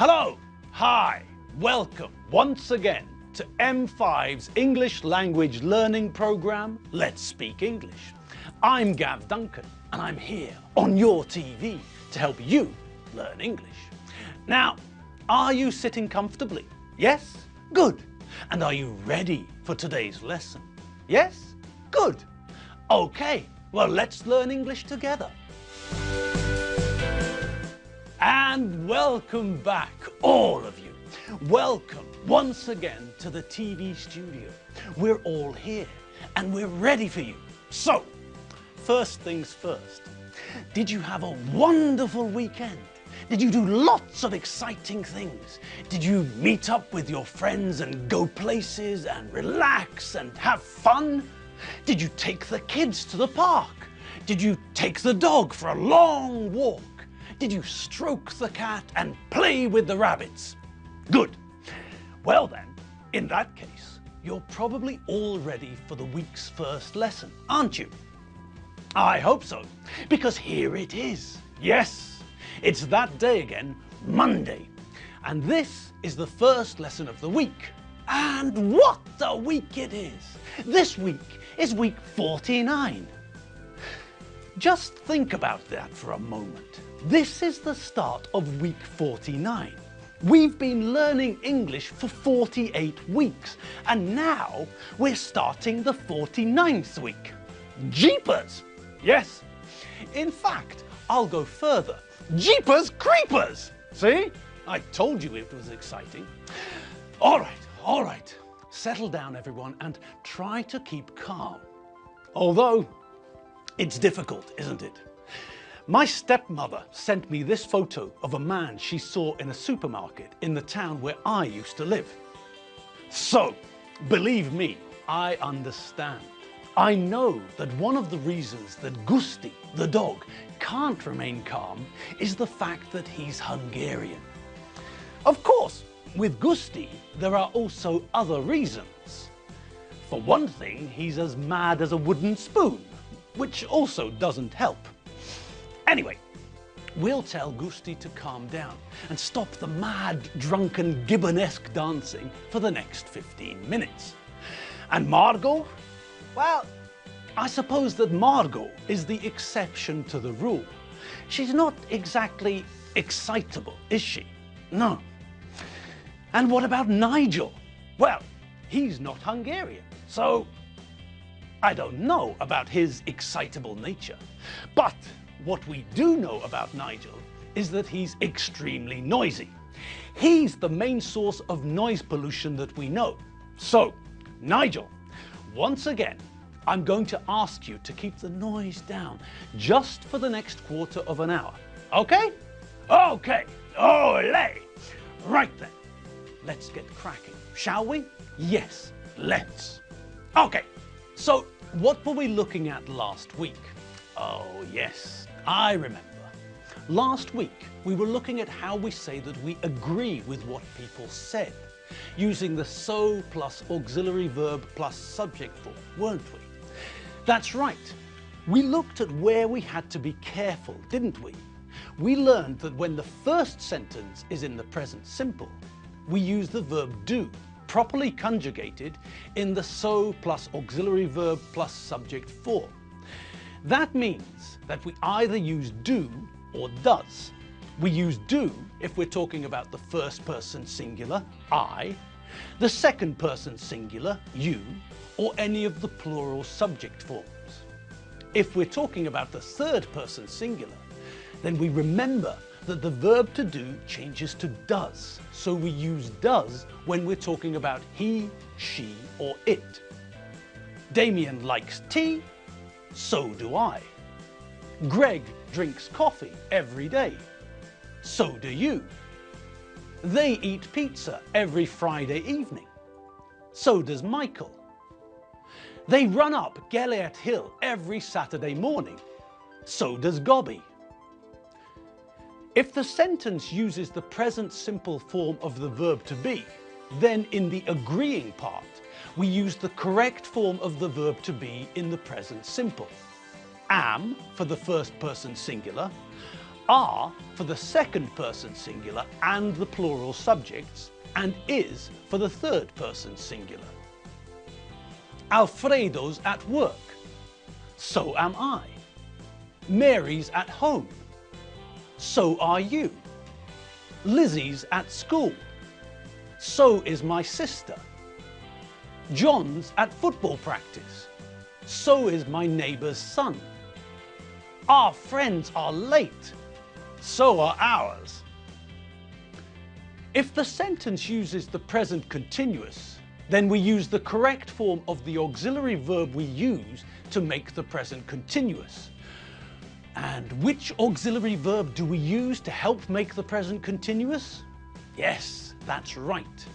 Hello, hi, welcome once again to M5's English language learning program, Let's Speak English. I'm Gav Duncan and I'm here on your TV to help you learn English. Now, are you sitting comfortably? Yes? Good. And are you ready for today's lesson? Yes? Good. Okay, well, let's learn English together. And welcome back, all of you. Welcome once again to the TV studio. We're all here and we're ready for you. So, first things first, did you have a wonderful weekend? Did you do lots of exciting things? Did you meet up with your friends and go places and relax and have fun? Did you take the kids to the park? Did you take the dog for a long walk? Did you stroke the cat and play with the rabbits? Good. Well then, in that case, you're probably all ready for the week's first lesson, aren't you? I hope so, because here it is. Yes, it's that day again, Monday. And this is the first lesson of the week. And what a week it is! This week is week 49. Just think about that for a moment. This is the start of week 49. We've been learning English for 48 weeks, and now we're starting the 49th week. Jeepers! Yes. In fact, I'll go further. Jeepers creepers! See? I told you it was exciting. All right. Settle down, everyone, and try to keep calm. Although, it's difficult, isn't it? My stepmother sent me this photo of a man she saw in a supermarket in the town where I used to live. So, believe me, I understand. I know that one of the reasons that Gusti, the dog, can't remain calm is the fact that he's Hungarian. Of course, with Gusti, there are also other reasons. For one thing, he's as mad as a wooden spoon, which also doesn't help. Anyway, we'll tell Gusti to calm down and stop the mad, drunken, Gibbonesque dancing for the next 15 minutes. And Margot? Well, I suppose that Margot is the exception to the rule. She's not exactly excitable, is she? No. And what about Nigel? Well, he's not Hungarian, so I don't know about his excitable nature. But what we do know about Nigel is that he's extremely noisy. He's the main source of noise pollution that we know. So, Nigel, once again, I'm going to ask you to keep the noise down just for the next quarter of an hour. Okay? Okay. Olé! Right then. Let's get cracking, shall we? Yes, let's. Okay. So, what were we looking at last week? Oh, yes, I remember. Last week, we were looking at how we say that we agree with what people said, using the so plus auxiliary verb plus subject form, weren't we? That's right. We looked at where we had to be careful, didn't we? We learned that when the first sentence is in the present simple, we use the verb do, properly conjugated in the so plus auxiliary verb plus subject form. That means that we either use do or does. We use do if we're talking about the first person singular, I, the second person singular, you, or any of the plural subject forms. If we're talking about the third person singular, then we remember that the verb to do changes to does, so we use does when we're talking about he, she, or it. Damien likes tea, so do I. Greg drinks coffee every day, so do you. They eat pizza every Friday evening, so does Michael. They run up Gellert Hill every Saturday morning, so does Gobby. If the sentence uses the present simple form of the verb to be, then in the agreeing part, we use the correct form of the verb to be in the present simple. Am for the first person singular, are for the second person singular and the plural subjects, and is for the third person singular. Alfredo's at work. So am I. Mary's at home. So are you. Lizzie's at school. So is my sister. John's at football practice. So is my neighbour's son. Our friends are late. So are ours. If the sentence uses the present continuous, then we use the correct form of the auxiliary verb we use to make the present continuous. And which auxiliary verb do we use to help make the present continuous? Yes, that's right.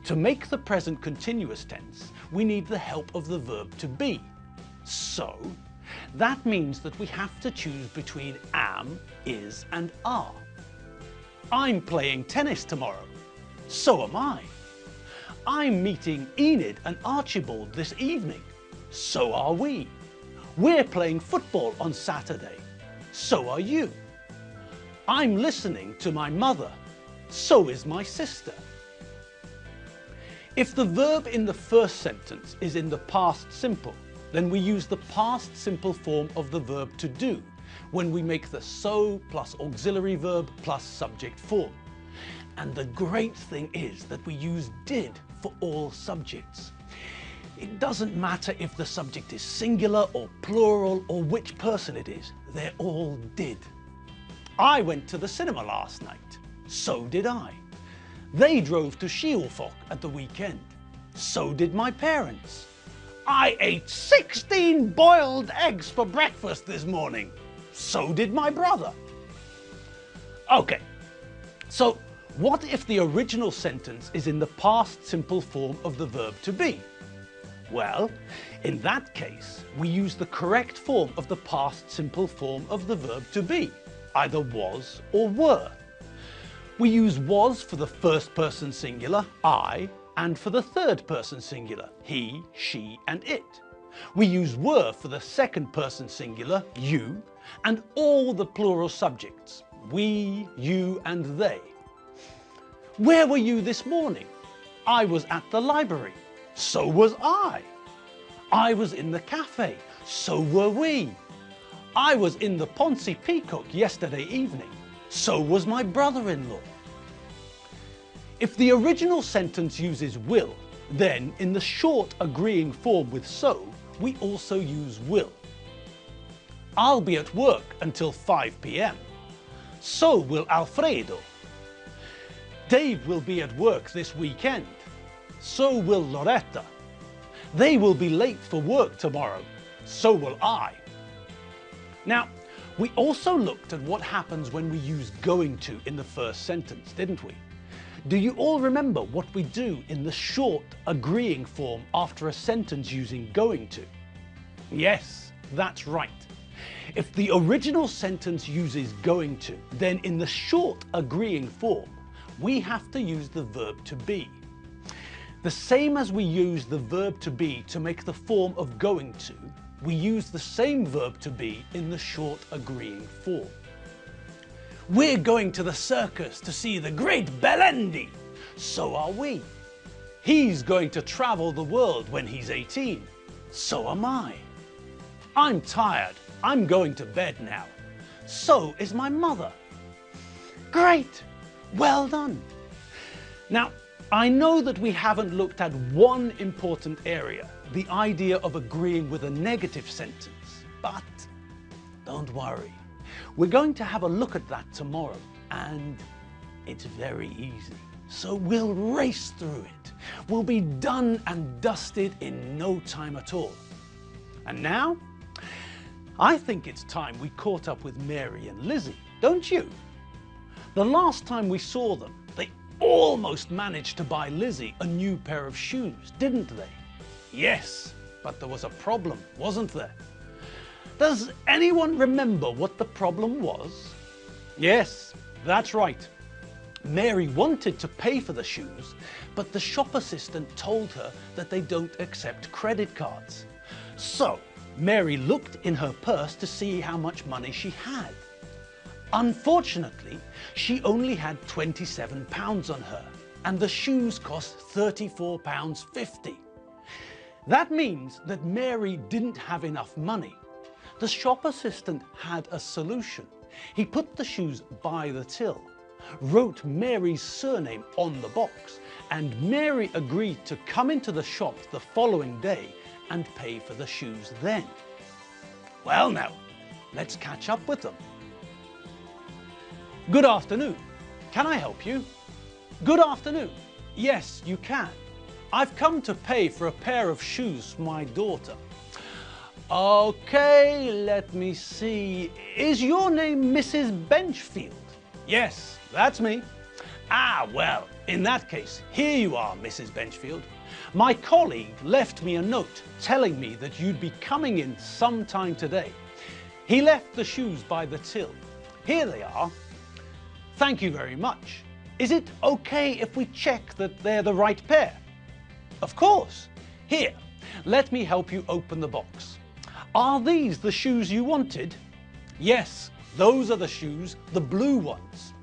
To make the present continuous tense, we need the help of the verb to be. So, that means that we have to choose between am, is, and are. I'm playing tennis tomorrow. So am I. I'm meeting Enid and Archibald this evening. So are we. We're playing football on Saturday. So are you. I'm listening to my mother. So is my sister. If the verb in the first sentence is in the past simple, then we use the past simple form of the verb to do when we make the so plus auxiliary verb plus subject form. And the great thing is that we use did for all subjects. It doesn't matter if the subject is singular or plural or which person it is, they're all did. I went to the cinema last night. So did I. They drove to Schielfok at the weekend. So did my parents. I ate 16 boiled eggs for breakfast this morning. So did my brother. Okay, so what if the original sentence is in the past simple form of the verb to be? Well, in that case, we use the correct form of the past simple form of the verb to be, either was or were. We use was for the first person singular, I, and for the third person singular, he, she, and it. We use were for the second person singular, you, and all the plural subjects, we, you, and they. Where were you this morning? I was at the library. So was I. I was in the cafe. So were we. I was in the Ponzi Peacock yesterday evening. So was my brother-in-law. If the original sentence uses will, then in the short agreeing form with so, we also use will. I'll be at work until 5 p.m. So will Alfredo. Dave will be at work this weekend. So will Loretta. They will be late for work tomorrow. So will I. Now, we also looked at what happens when we use going to in the first sentence, didn't we? Do you all remember what we do in the short agreeing form after a sentence using going to? Yes, that's right. If the original sentence uses going to, then in the short agreeing form, we have to use the verb to be. The same as we use the verb to be to make the form of going to, we use the same verb to be in the short agreeing form. We're going to the circus to see the great Belendi. So are we. He's going to travel the world when he's 18. So am I. I'm tired. I'm going to bed now. So is my mother. Great. Well done. Now, I know that we haven't looked at one important area, the idea of agreeing with a negative sentence, but don't worry. We're going to have a look at that tomorrow, and it's very easy. So we'll race through it. We'll be done and dusted in no time at all. And now, I think it's time we caught up with Mary and Lizzie, don't you? The last time we saw them, they almost managed to buy Lizzie a new pair of shoes, didn't they? Yes, but there was a problem, wasn't there? Does anyone remember what the problem was? Yes, that's right. Mary wanted to pay for the shoes, but the shop assistant told her that they don't accept credit cards. So, Mary looked in her purse to see how much money she had. Unfortunately, she only had £27 on her, and the shoes cost £34.50. That means that Mary didn't have enough money. The shop assistant had a solution. He put the shoes by the till, wrote Mary's surname on the box, and Mary agreed to come into the shop the following day and pay for the shoes then. Well now, let's catch up with them. Good afternoon. Can I help you? Good afternoon. Yes, you can. I've come to pay for a pair of shoes for my daughter. Okay, let me see. Is your name Mrs. Benchfield? Yes, that's me. Ah, well, in that case, here you are, Mrs. Benchfield. My colleague left me a note telling me that you'd be coming in sometime today. He left the shoes by the till. Here they are. Thank you very much. Is it okay if we check that they're the right pair? Of course. Here, let me help you open the box. Are these the shoes you wanted? Yes, those are the shoes, the blue ones.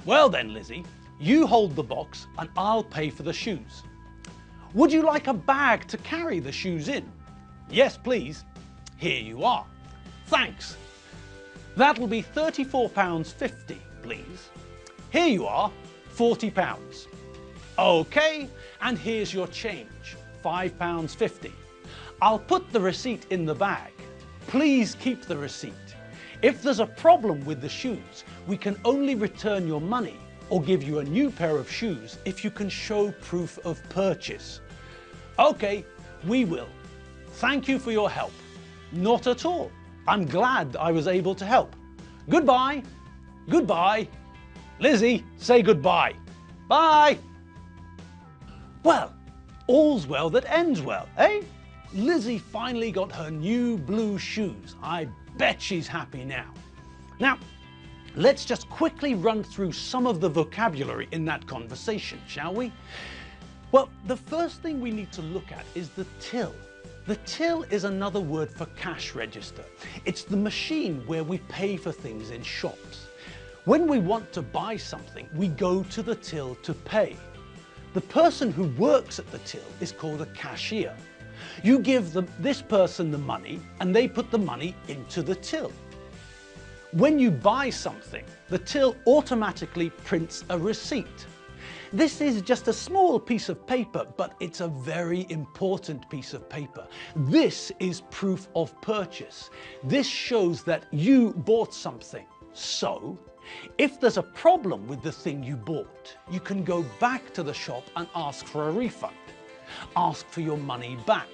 Well then, Lizzie, you hold the box and I'll pay for the shoes. Would you like a bag to carry the shoes in? Yes, please. Here you are. Thanks. That'll be £34.50, please. Here you are, £40. Okay, and here's your change, £5.50. I'll put the receipt in the bag. Please keep the receipt. If there's a problem with the shoes, we can only return your money or give you a new pair of shoes if you can show proof of purchase. Okay, we will. Thank you for your help. Not at all. I'm glad I was able to help. Goodbye. Goodbye. Lizzie, say goodbye. Bye. Well, all's well that ends well, eh? Lizzie finally got her new blue shoes. I bet she's happy now. Now, let's just quickly run through some of the vocabulary in that conversation, shall we? Well, the first thing we need to look at is the till. The till is another word for cash register. It's the machine where we pay for things in shops. When we want to buy something, we go to the till to pay. The person who works at the till is called a cashier. You give this person the money and they put the money into the till. When you buy something, the till automatically prints a receipt. This is just a small piece of paper, but it's a very important piece of paper. This is proof of purchase. This shows that you bought something. So, if there's a problem with the thing you bought, you can go back to the shop and ask for a refund. Ask for your money back.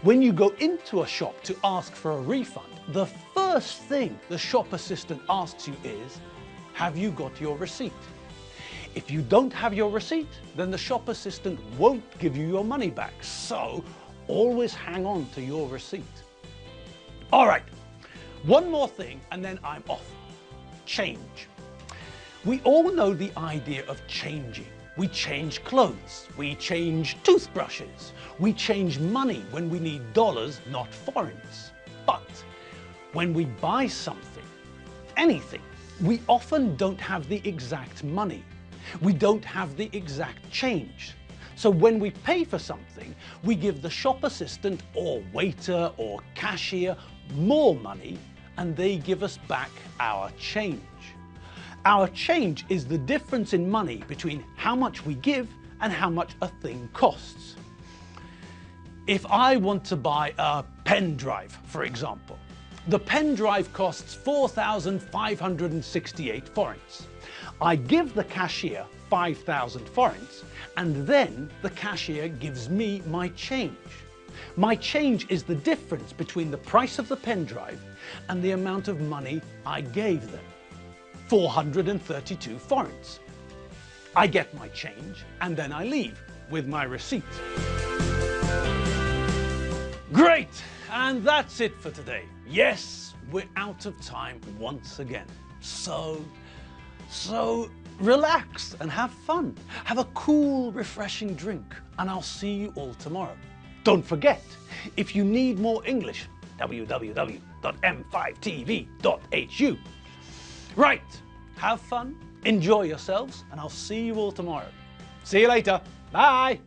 When you go into a shop to ask for a refund, the first thing the shop assistant asks you is, have you got your receipt? If you don't have your receipt, then the shop assistant won't give you your money back. So always hang on to your receipt. All right, one more thing and then I'm off. Change. We all know the idea of changing. We change clothes, we change toothbrushes, we change money when we need dollars, not forints. But when we buy something, anything, we often don't have the exact money. We don't have the exact change. So when we pay for something, we give the shop assistant or waiter or cashier more money and they give us back our change. Our change is the difference in money between how much we give and how much a thing costs. If I want to buy a pen drive, for example, the pen drive costs 4,568 forints. I give the cashier 5,000 forints and then the cashier gives me my change. My change is the difference between the price of the pen drive and the amount of money I gave them. 432 forints. I get my change and then I leave with my receipt. Great! And that's it for today. Yes, we're out of time once again. So relax and have fun. Have a cool, refreshing drink and I'll see you all tomorrow. Don't forget, if you need more English, www.m5tv.hu. Right, have fun, enjoy yourselves, and I'll see you all tomorrow. See you later. Bye.